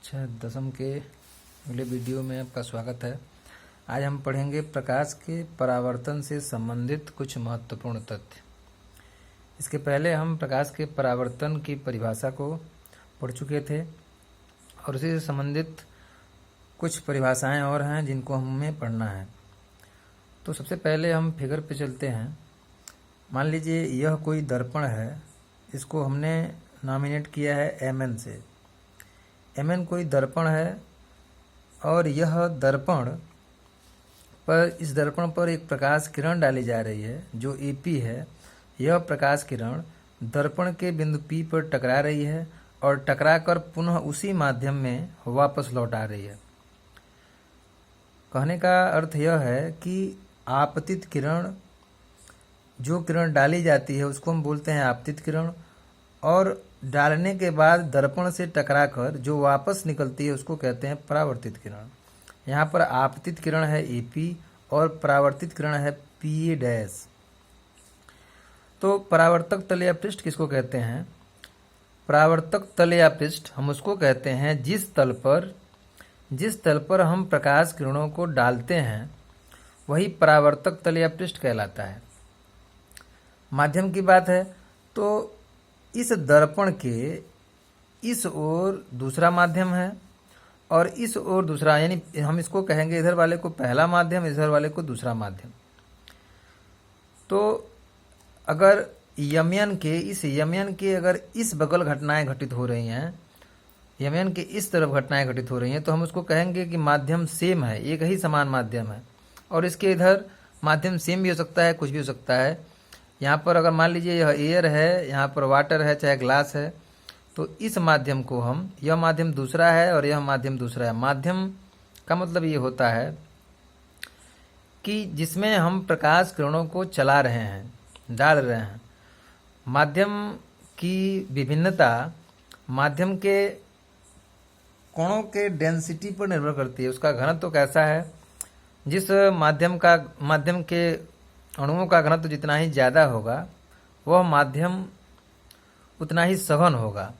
कक्षा 10वीं के अगले वीडियो में आपका स्वागत है। आज हम पढ़ेंगे प्रकाश के परावर्तन से संबंधित कुछ महत्वपूर्ण तथ्य। इसके पहले हम प्रकाश के परावर्तन की परिभाषा को पढ़ चुके थे और उसी से संबंधित कुछ परिभाषाएं और हैं जिनको हमें पढ़ना है। तो सबसे पहले हम फिगर पे चलते हैं। मान लीजिए यह कोई दर्पण है, इसको हमने नॉमिनेट किया है mn से। mn कोई दर्पण है और यह दर्पण पर इस दर्पण पर एक प्रकाश किरण डाली जा रही है जो AP है। यह प्रकाश किरण दर्पण के बिंदु P पर टकरा रही है और टकराकर पुनः उसी माध्यम में वापस लौट आ रही है। कहने का अर्थ यह है कि आपतित किरण, जो किरण डाली जाती है उसको हम बोलते हैं आपतित किरण, और डालने के बाद दर्पण से टकराकर जो वापस निकलती है उसको कहते हैं परावर्तित किरण। यहाँ पर आपतित किरण है AP और परावर्तित किरण है PA'। तो परावर्तक तल या पृष्ठ किसको कहते हैं? परावर्तक तल या पृष्ठ हम उसको कहते हैं जिस तल पर हम प्रकाश किरणों को डालते हैं वही परावर्तक तल या पृष्ठ कहलाता है। माध्यम की बात है तो इस दर्पण के इस ओर दूसरा माध्यम है और इस ओर दूसरा, यानी हम इसको कहेंगे इधर वाले को पहला माध्यम, इधर वाले को दूसरा माध्यम। तो अगर यमयन के अगर इस बगल घटनाएं घटित हो रही हैं, यमयन के इस तरफ घटनाएं घटित हो रही हैं, तो हम उसको कहेंगे कि माध्यम सेम है, एक ही समान माध्यम है। और इसके इधर माध्यम सेम भी हो सकता है, कुछ भी हो सकता है। यहाँ पर अगर मान लीजिए यह एयर है, यहाँ पर वाटर है, चाहे ग्लास है, तो इस माध्यम को हम, यह माध्यम दूसरा है और यह माध्यम दूसरा है। माध्यम का मतलब ये होता है कि जिसमें हम प्रकाश किरणों को चला रहे हैं, डाल रहे हैं। माध्यम की विभिन्नता माध्यम के कोणों के डेंसिटी पर निर्भर करती है, उसका घनत्व कैसा है। जिस माध्यम के अणुओं का घनत्व जितना ही ज़्यादा होगा वह माध्यम उतना ही सघन होगा,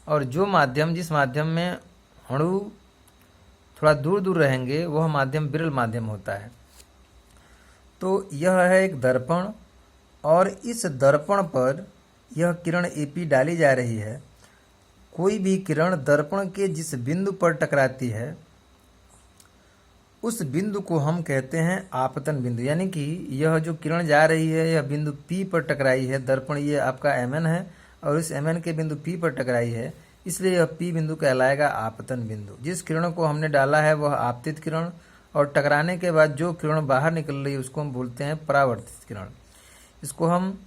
और जिस माध्यम में अणु थोड़ा दूर दूर रहेंगे वह माध्यम विरल माध्यम होता है। तो यह है एक दर्पण और इस दर्पण पर यह किरण AP डाली जा रही है। कोई भी किरण दर्पण के जिस बिंदु पर टकराती है उस बिंदु को हम कहते हैं आपतन बिंदु। यानी कि यह जो किरण जा रही है यह बिंदु P पर टकराई है, दर्पण ये आपका mn है और इस mn के बिंदु P पर टकराई है, इसलिए यह P बिंदु कहलाएगा आपतन बिंदु। जिस किरण को हमने डाला है वह आपतित किरण, और टकराने के बाद जो किरण बाहर निकल रही है उसको हम बोलते हैं परावर्तित किरण। इसको हम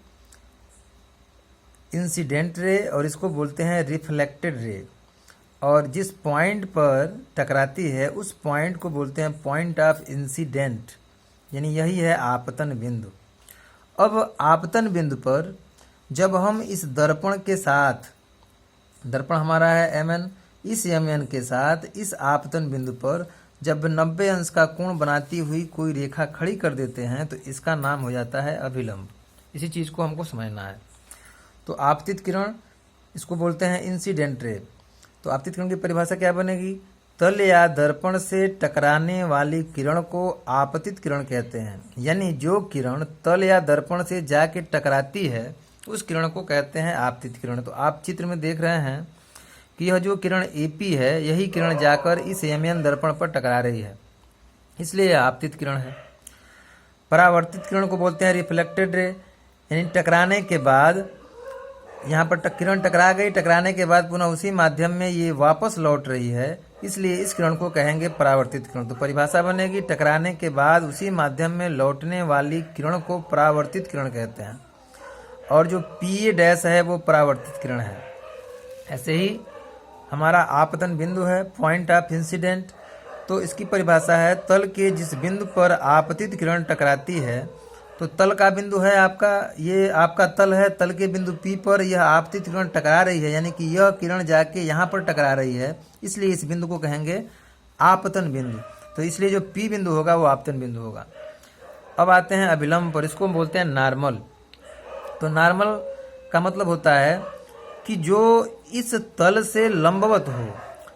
इंसिडेंट रे और इसको बोलते हैं रिफ्लेक्टेड रे। और जिस पॉइंट पर टकराती है उस पॉइंट को बोलते हैं पॉइंट ऑफ इंसिडेंट, यानी यही है आपतन बिंदु। अब आपतन बिंदु पर जब हम इस दर्पण के साथ, दर्पण हमारा है mn, इस mn के साथ इस आपतन बिंदु पर जब 90 अंश का कोण बनाती हुई कोई रेखा खड़ी कर देते हैं तो इसका नाम हो जाता है अभिलंब। इसी चीज़ को हमको समझना है। तो आपतित किरण इसको बोलते हैं इंसिडेंट रे। तो आपतित किरण की परिभाषा क्या बनेगी? तल या दर्पण से टकराने वाली किरण को आपतित किरण कहते हैं। यानी जो किरण तल या दर्पण से जाके टकराती है उस किरण को कहते हैं आपतित किरण। तो आप चित्र में देख रहे हैं कि यह जो किरण AP है यही किरण जाकर इस mn दर्पण पर टकरा रही है, इसलिए यह आपतित किरण है। परावर्तित किरण को बोलते हैं रिफ्लेक्टेड रे। यानी टकराने के बाद यहाँ पर किरण टकरा गई, टकराने के बाद पुनः उसी माध्यम में ये वापस लौट रही है, इसलिए इस किरण को कहेंगे परावर्तित किरण। तो परिभाषा बनेगी टकराने के बाद उसी माध्यम में लौटने वाली किरण को परावर्तित किरण कहते हैं, और जो PA' है वो परावर्तित किरण है। ऐसे ही हमारा आपतन बिंदु है पॉइंट ऑफ इंसिडेंट। तो इसकी परिभाषा है तल के जिस बिंदु पर आपतित किरण टकराती है, तो तल का बिंदु है आपका, ये आपका तल है, तल के बिंदु P पर यह आपतित किरण टकरा रही है, यानी कि यह किरण जाके यहाँ पर टकरा रही है, इसलिए इस बिंदु को कहेंगे आपतन बिंदु। तो इसलिए जो P बिंदु होगा वो आपतन बिंदु होगा। अब आते हैं अभिलंब पर, इसको हम बोलते हैं नॉर्मल। तो नॉर्मल का मतलब होता है कि जो इस तल से लंबवत हो,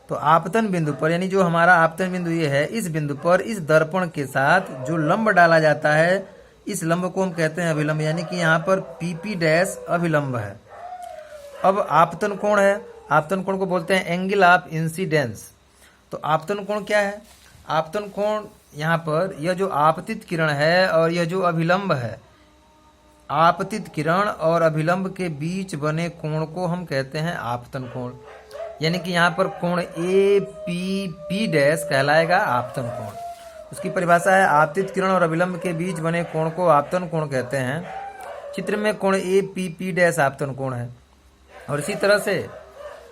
तो आपतन बिंदु पर, यानी जो हमारा आपतन बिंदु ये है, इस बिंदु पर इस दर्पण के साथ जो लंब डाला जाता है, इस लंब को हम कहते हैं अभिलंब, यानी कि यहाँ पर PP डैश अभिलंब है। अब आपतन कोण है, आपतन कोण को बोलते हैं एंगल ऑफ इंसिडेंस। तो आपतन कोण क्या है? आपतन कोण यहाँ पर यह जो आपतित किरण है और यह जो अभिलंब है, आपतित किरण और अभिलंब के बीच बने कोण को हम कहते हैं आपतन कोण। यानी कि यहाँ पर कोण APP डैश कहलाएगा आपतन कोण। उसकी परिभाषा है आपतित किरण और अभिलंब के बीच बने कोण को आपतन कोण कहते हैं। चित्र में कोण APP डैश आपतन कोण है। और इसी तरह से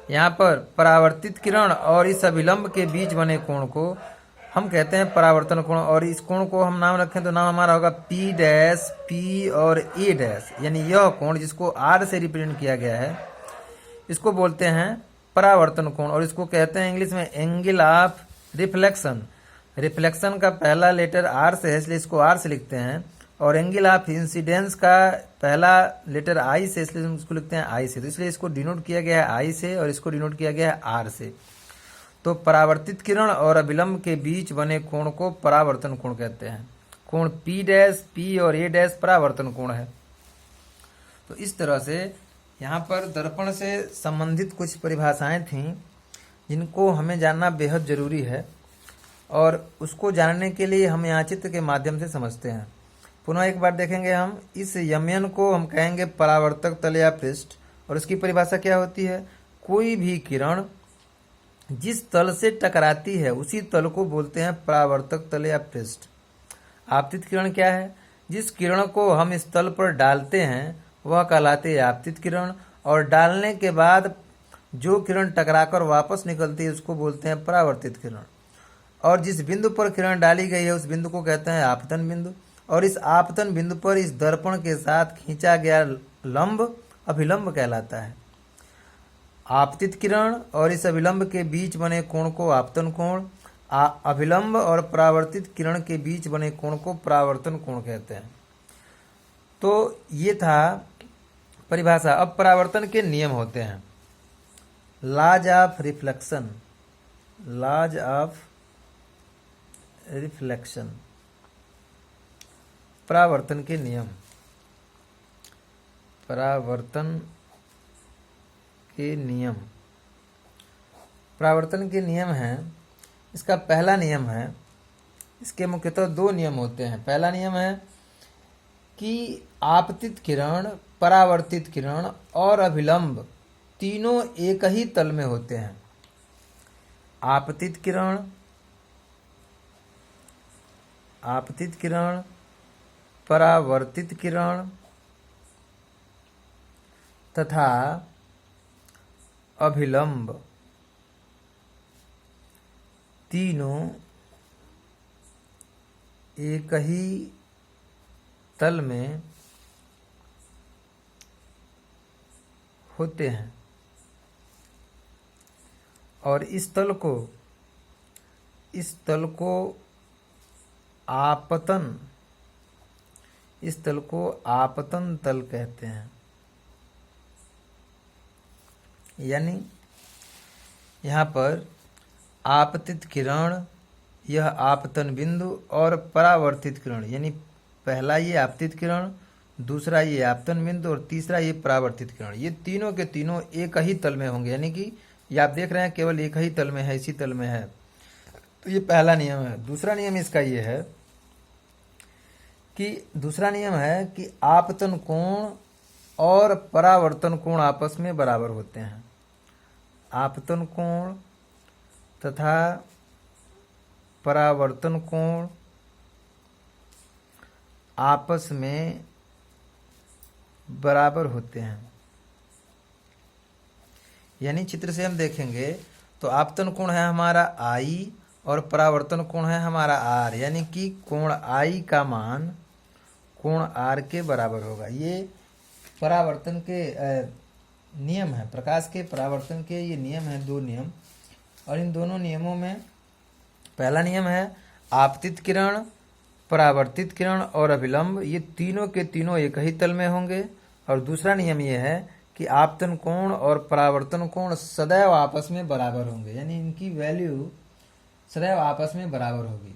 यहाँ पर परावर्तित किरण और इस अभिलंब के बीच बने कोण को हम कहते हैं परावर्तन कोण। और इस कोण को हम नाम रखें तो नाम हमारा होगा P डैश, P और A डैश, यानी यह कोण जिसको R से रिप्रेजेंट किया गया है, इसको बोलते हैं परावर्तन कोण। और इसको कहते हैं इंग्लिश में एंगल ऑफ रिफ्लेक्शन। रिफ्लेक्शन का पहला लेटर R से है, इसलिए इसको R से लिखते हैं। और एंगल ऑफ इंसिडेंस का पहला लेटर I से, इसलिए हम इसको लिखते हैं I से। तो इसलिए इसको डिनोट किया गया है I से और इसको डिनोट किया गया है R से। तो परावर्तित किरण और अभिलंब के बीच बने कोण को परावर्तन कोण कहते हैं। कोण P डैश, P और A डैश परावर्तन कोण है। तो इस तरह से यहाँ पर दर्पण से संबंधित कुछ परिभाषाएं थीं जिनको हमें जानना बेहद जरूरी है, और उसको जानने के लिए हम यहाँ चित्र के माध्यम से समझते हैं। पुनः एक बार देखेंगे हम। इस यमयन को हम कहेंगे परावर्तक तल या पृष्ठ। और इसकी परिभाषा क्या होती है? कोई भी किरण जिस तल से टकराती है उसी तल को बोलते हैं परावर्तक तल या पृष्ठ। आपतित किरण क्या है? जिस किरण को हम इस तल पर डालते हैं वह कहलाती है आपतित किरण, और डालने के बाद जो किरण टकराकर वापस निकलती है उसको बोलते हैं परावर्तित किरण। और जिस बिंदु पर किरण डाली गई है उस बिंदु को कहते हैं आपतन बिंदु। और इस आपतन बिंदु पर इस दर्पण के साथ खींचा गया लंब अभिलंब कहलाता है। आपतित किरण और इस अभिलंब के बीच बने कोण को आपतन कोण, अभिलंब और परावर्तित किरण के बीच बने कोण को परावर्तन कोण कहते हैं। तो ये था परिभाषा। अब परावर्तन के नियम होते हैं। Laws of reflection, laws of reflection, परावर्तन के नियम। परावर्तन के नियम, परावर्तन के नियम हैं। इसका पहला नियम है, इसके मुख्यतः दो नियम होते हैं। पहला नियम है कि आपतित किरण, परावर्तित किरण और अभिलंब तीनों एक ही तल में होते हैं। आपतित किरण, आपतित किरण, परावर्तित किरण तथा अभिलंब तीनों एक ही तल में होते हैं। और इस तल को आपतन, इस तल को आपतन तल कहते हैं। यानी यहाँ पर आपतित किरण, यह आपतन बिंदु, और परावर्तित किरण यानी पहला ये आपतित किरण, दूसरा ये आपतन बिंदु और तीसरा ये परावर्तित किरण, ये तीनों के तीनों एक ही तल में होंगे। यानी कि ये आप देख रहे हैं केवल एक ही तल में है, इसी तल में है। तो ये पहला नियम है। दूसरा नियम इसका ये है कि दूसरा नियम है कि आपतन कोण और परावर्तन कोण आपस में बराबर होते हैं। आपतन कोण तथा परावर्तन कोण आपस में बराबर होते हैं। यानी चित्र से हम देखेंगे तो आपतन कोण है हमारा I और परावर्तन कोण है हमारा R, यानी कि कोण I का मान कोण R के बराबर होगा। ये परावर्तन के नियम है, प्रकाश के परावर्तन के ये नियम है, दो नियम। और इन दोनों नियमों में पहला नियम है आपतित किरण, परावर्तित किरण और अभिलंब ये तीनों के तीनों एक ही तल में होंगे। और दूसरा नियम ये है कि आपतन कोण और परावर्तन कोण सदैव आपस में बराबर होंगे, यानी इनकी वैल्यू सदैव आपस में बराबर होगी।